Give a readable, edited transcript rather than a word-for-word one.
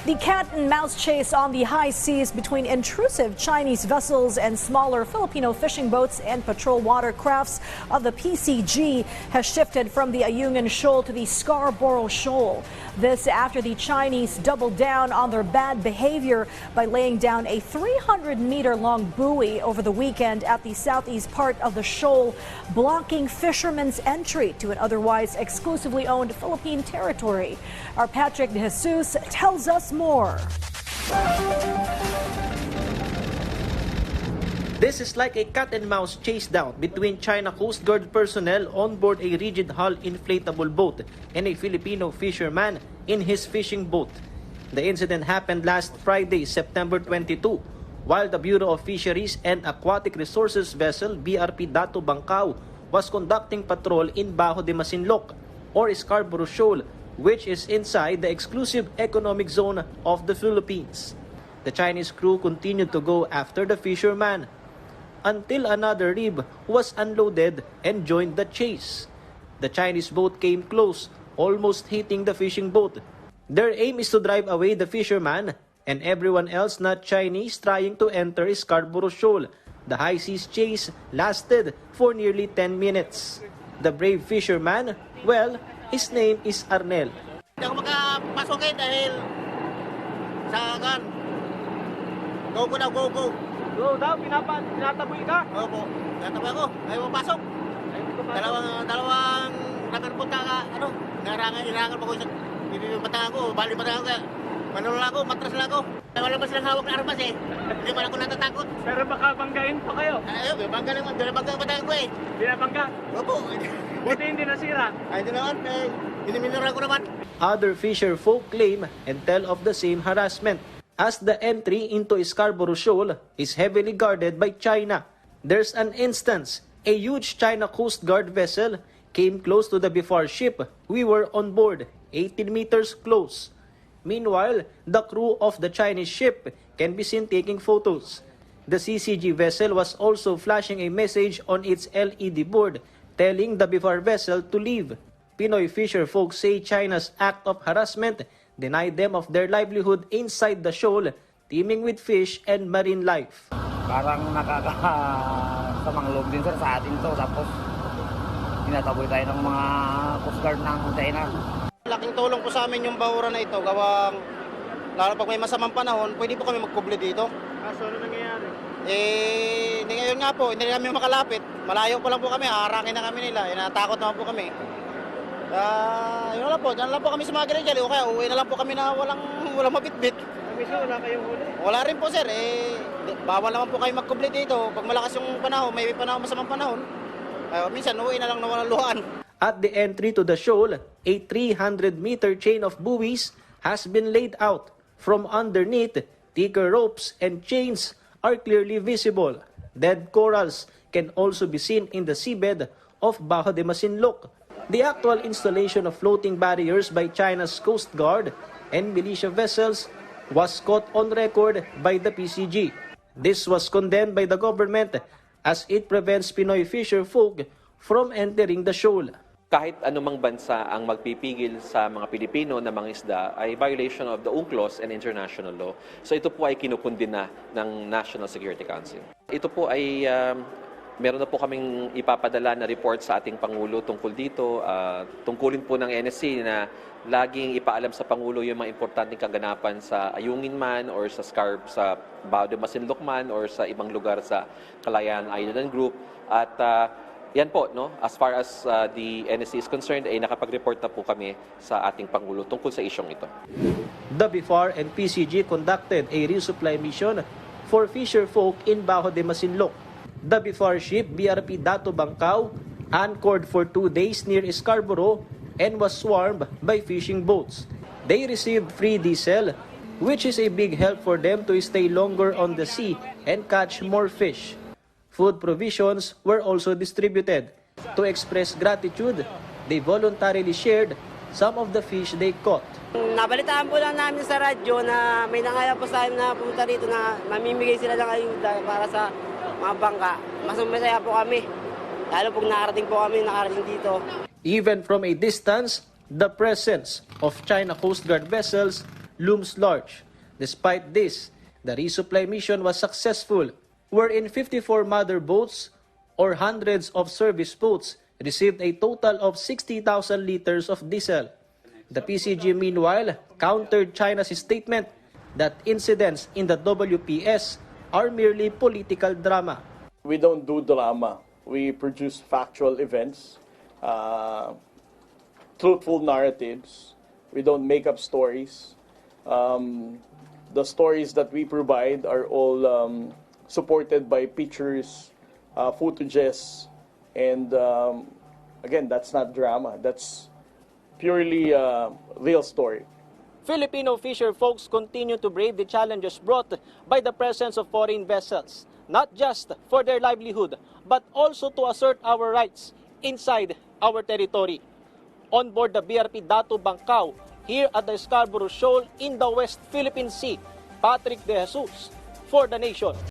The cat-and-mouse chase on the high seas between intrusive Chinese vessels and smaller Filipino fishing boats and patrol watercrafts of the PCG has shifted from the Ayungin Shoal to the Scarborough Shoal. This after the Chinese doubled down on their bad behavior by laying down a 300-meter-long buoy over the weekend at the southeast part of the shoal, blocking fishermen's entry to an otherwise exclusively owned Philippine territory. Our Patrick De Jesus tells us more. This is like a cat-and-mouse chase down between China Coast Guard personnel on board a rigid-hull inflatable boat and a Filipino fisherman in his fishing boat. The incident happened last Friday, September 22, while the Bureau of Fisheries and Aquatic Resources vessel BRP Dato Bangkao was conducting patrol in Bajo de Masinloc, or Scarborough Shoal, which is inside the exclusive economic zone of the Philippines. The Chinese crew continued to go after the fisherman until another rib was unloaded and joined the chase. The Chinese boat came close, almost hitting the fishing boat. Their aim is to drive away the fisherman and everyone else not Chinese trying to enter Scarborough Shoal. The high seas chase lasted for nearly 10 minutes. The brave fisherman, well, his name is Arnel. Hindi ako makapasok dahil sa gan. Go na, go. Go daw, tinataboy ka? Opo, tinataboy ako. Ayaw mapasok. Dalawang nagpunta ka, narangan mo ko sa bibibintang ako, bali batang ako. Manalo lang ako, matras lang ako. Wala ba silang hawak na armas eh. Hindi man ako natatakot. Pero baka banggain pa kayo. Ayaw, bangga naman. Bangga batang ko eh. Binabangga? Opo. Buti hindi nasira. Ay, hindi naman. Hiniminura ko naman. Other fisher folk claim and tell of the same harassment, as the entry into Scarborough Shoal is heavily guarded by China. There's an instance, a huge China Coast Guard vessel came close to the Befar ship we were on board, 18 meters close. Meanwhile, the crew of the Chinese ship can be seen taking photos. The CCG vessel was also flashing a message on its LED board telling the Befar vessel to leave. Pinoy fisher folks say China's act of harassment denied them of their livelihood inside the shoal, teeming with fish and marine life. Parang nakakasamang loob din sir sa atin to, tapos tinataboy tayo ng mga Coast Guard ng China. Laking tulong po sa amin yung bahura na ito, gawang lalo pag may masamang panahon, pwede po kami magkuble dito. Kaso ano nangyayari? Ngayon nga po, hindi kami makalapit. Malayo pa lang po kami, haharangin na kami nila. Natakot naman po kami. Yun lang po, dyan lang po kami sa mga ganyan. O kaya uwi na lang po kami na walang mabitbit. Minsan wala kayong huli? Wala rin po sir, bawal naman po kayo magkuble dito. Pag malakas yung panahon, may panahon, masamang panahon. Minsan uwi na lang na walang luhaan. At the entry to the shoal, a 300-meter chain of buoys has been laid out. From underneath, thicker ropes and chains are clearly visible. Dead corals can also be seen in the seabed of Bajo de Masinloc. The actual installation of floating barriers by China's Coast Guard and militia vessels was caught on record by the PCG. This was condemned by the government as it prevents Pinoy fisher folk from entering the shoal. Kahit anumang bansa ang magpipigil sa mga Pilipino na mangisda ay violation of the UNCLOS and international law. So ito po ay kinukundina ng National Security Council. Ito po ay meron na po kaming ipapadala na report sa ating Pangulo tungkol dito. Tungkulin po ng NSC na laging ipaalam sa Pangulo yung mga importanteng kaganapan sa Ayungin man or sa Bajo de Masinloc man or sa ibang lugar sa Kalayaan Island Group. At yan po, no? As far as the NSC is concerned, ay nakapag-report na po kami sa ating Pangulo tungkol sa isyong ito. The BIFAR and PCG conducted a resupply mission for fisher folk in Bajo de Masinloc. The BIFAR ship BRP Dato Bangkao anchored for 2 days near Scarborough and was swarmed by fishing boats. They received free diesel, which is a big help for them to stay longer on the sea and catch more fish. Food provisions were also distributed. To express gratitude, they voluntarily shared some of the fish they caught. Nabalitaan po lang namin sa radyo na may nangaya po sa amin na pumunta rito na mamimigay sila ng ayuda para sa mga bangka. Mas masaya po kami. Lalo pag nakarating dito. Even from a distance, the presence of China Coast Guard vessels looms large. Despite this, the resupply mission was successful, wherein 54 mother boats or hundreds of service boats received a total of 60,000 liters of diesel. The PCG, meanwhile, countered China's statement that incidents in the WPS are merely political drama. We don't do drama. We produce factual events, truthful narratives. We don't make up stories. The stories that we provide are all supported by pictures, footages, and again, that's not drama. That's purely a real story. Filipino fisher folks continue to brave the challenges brought by the presence of foreign vessels, not just for their livelihood, but also to assert our rights inside our territory. On board the BRP Dato Bangkao, here at the Scarborough Shoal in the West Philippine Sea, Patrick De Jesus for The Nation.